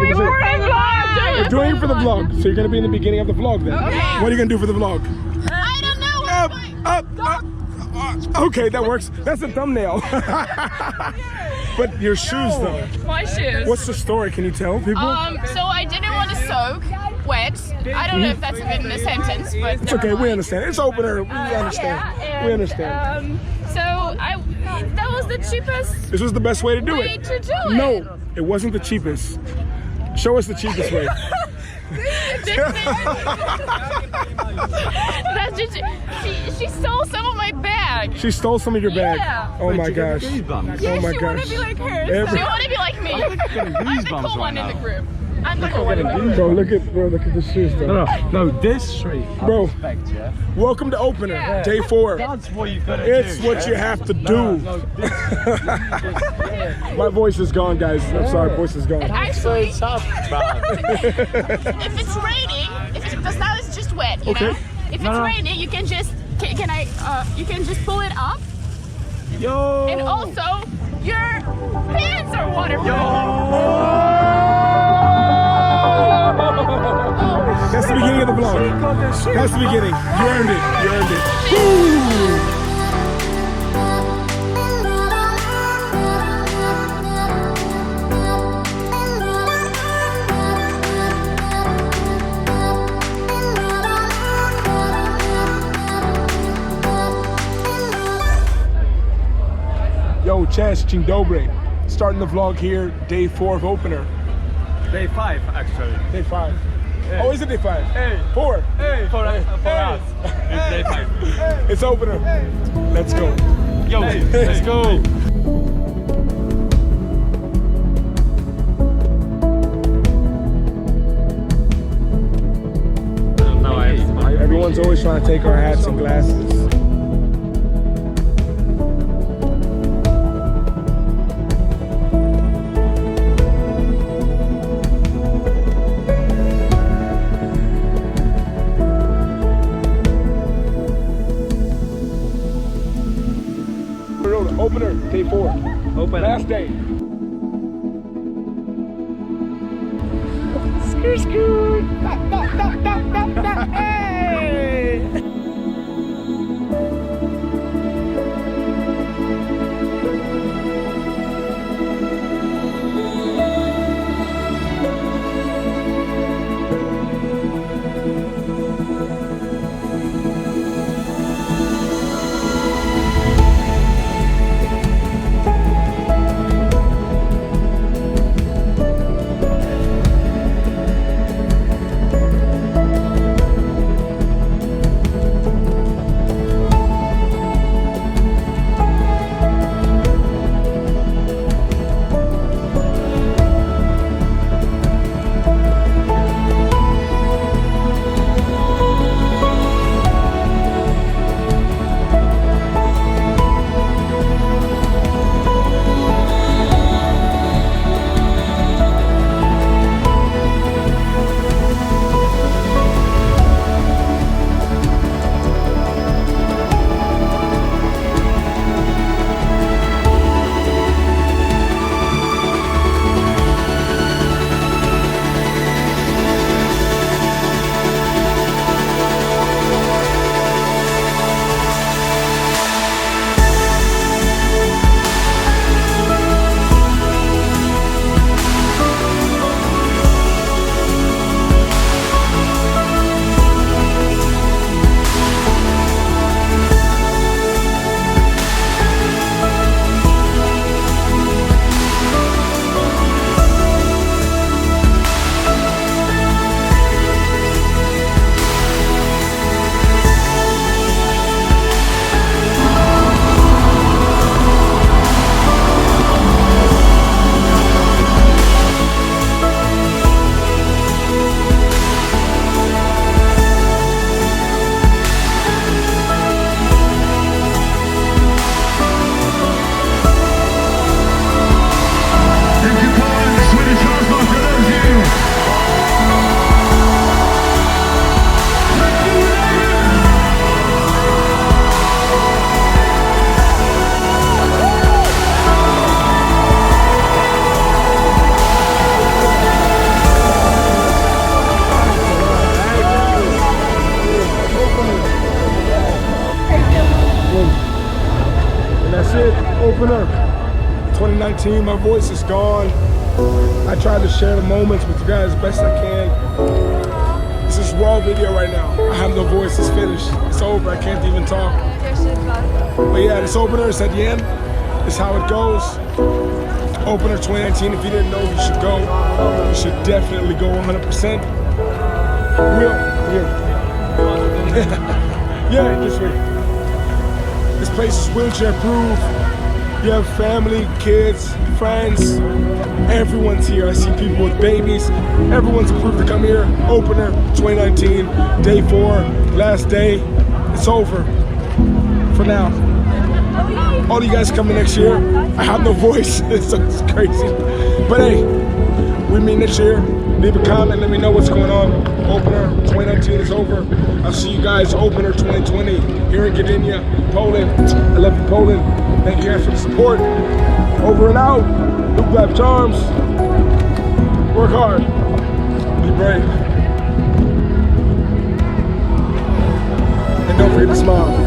doing for the vlog. We're doing it for the vlog. So you're gonna be in the beginning of the vlog then. Okay. What are you gonna do for the vlog? I don't know. Okay, that works. That's a thumbnail. But your shoes though. My shoes. What's the story? Can you tell people? So I didn't want to soak wet. I don't know if that's even in a sentence, but It's okay. We understand. It's opener. We understand. Yeah, We understand. That was the cheapest This was the best way to do way it. to do it. No, it wasn't the cheapest. Show us the cheapest way. That's just, she stole some of my bag. She stole some of your bag. Yeah. Oh my gosh. Yeah, Oh my she wanna gosh. be like her. Every- She wanna be like me. I'm the cool one in the group. I'm the cool one in the group. Bro, look at the shoes though. No, this street. Bro. Respect, yeah? Welcome to opener, Yeah. day 4. That's what you gotta It's do. what you have to do. My voice is gone, guys. I'm sorry, voice is gone. Actually, It's up, man. if it's raining, because now it's just wet, you Okay. know? If it's raining, you can just, you can just pull it up. Yo. And also, your pants are waterproof. That's the beginning of the vlog. That's the beginning. You earned it. You earned it. Woo! Yo, Cześć, dzień dobry. Starting the vlog here, day 4 of opener. Day 5, actually. Day 5. Oh, is it day 5? Hey. 4. Hey. For us. It's day 5. It's opener. Let's go. Yo, let's go. Everyone's always trying to take our hats and glasses. Opener, day 4. Open. Last day. Hey! 2019. My voice is gone. I try to share the moments with you guys as best I can. This is raw video right now. I have no voice. It's finished. It's over. I can't even talk. But yeah, this opener is at the end. It's how it goes. Opener 2019. If you didn't know, you should go. You should definitely go 100%. Yeah, this way. This place is wheelchair proof. You have family, kids, friends. Everyone's here. I see people with babies. Everyone's approved to come here. Opener 2019, day 4, last day. It's over for now. All you guys coming next year. I have no voice, so it's crazy. But hey, we meet next year. Leave a comment, let me know what's going on. Opener 2019 is over. I'll see you guys opener 2020 here in Gdynia, Poland. I love you, Poland. Thank you guys for the support. Over and out. LukeLifeCharms. Work hard. Be brave. And don't forget to smile.